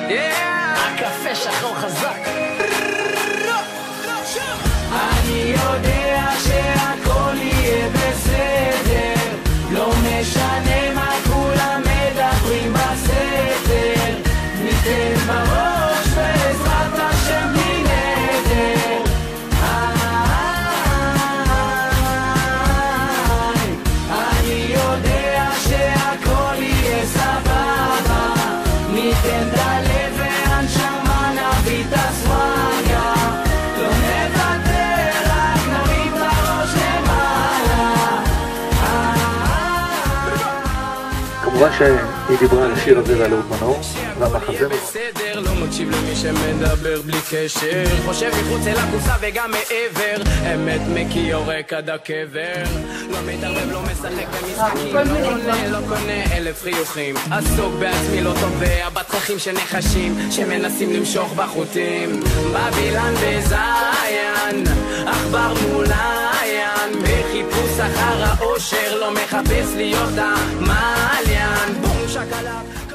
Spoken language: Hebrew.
הקפה שחור חזק. אני יודע שהכל יהיה בסדר, לא משנה מה כולם מדברים בסדר, ניתן בראש בעזרת השם בלי נדר. אני יודע שהכל יהיה סבבה, ניתן את הלב והנשמה, נביא את הסוואגה, לא נוותר, רק נרים את הראש למעלה. כמובן שהיא דיברה על השיר הזה ועל אהוד מנור והמחזמר. בסדר, לא מקשיב למי שמדבר בלי קשר, חושב מחוץ אל הקופסה וגם מעבר, אמת מקי יורק עד הקבר, לא מתערבב, לא משחק במשחקים, לא קונה אלף חיוכים, עסוק בעצמי, לא תובע בצרכים שנחשים שמנסים למשוך בחוטים, בבילן בזיין עכבר מול עין, בחיפוש אחר האושר, לא מחפש להיות המעליין, בום שקלק